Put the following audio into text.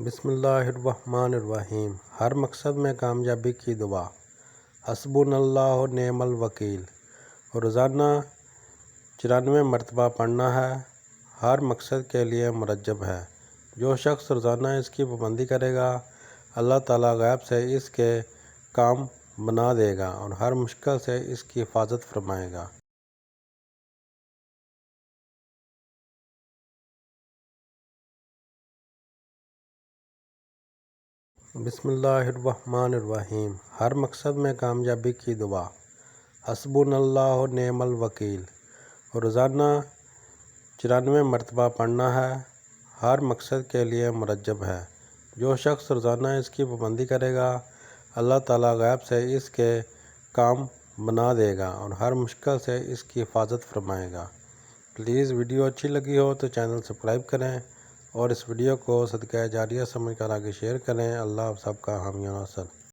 بسم اللہ الرحمن الرحیم۔ ہر مقصد میں کامیابی کی دعا۔ حسبنا اللہ و نعم الوکیل۔ روزانہ 94 مرتبہ پڑھنا ہے، ہر مقصد کے لیے مرجب ہے۔ جو شخص روزانہ اس کی پابندی کرے گا، اللہ تعالیٰ غیب سے اس کے کام بنا دے گا اور ہر مشکل سے اس کی حفاظت فرمائے گا۔ بسم اللہ الرحمن الرحیم۔ ہر مقصد میں کامیابی کی دعا۔ حسبنا اللہ و نعم الوکیل۔ روزانہ 94 مرتبہ پڑھنا ہے، ہر مقصد کے لیے مرجب ہے۔ جو شخص روزانہ اس کی پابندی کرے گا، اللہ تعالیٰ غیب سے اس کے کام بنا دے گا اور ہر مشکل سے اس کی حفاظت فرمائے گا۔ پلیز ویڈیو اچھی لگی ہو تو چینل سبسکرائب کریں اور اس ویڈیو کو صدقہ جاریہ سمجھ کر آگے شیئر کریں۔ اللہ آپ سب کا حامی و ناصر۔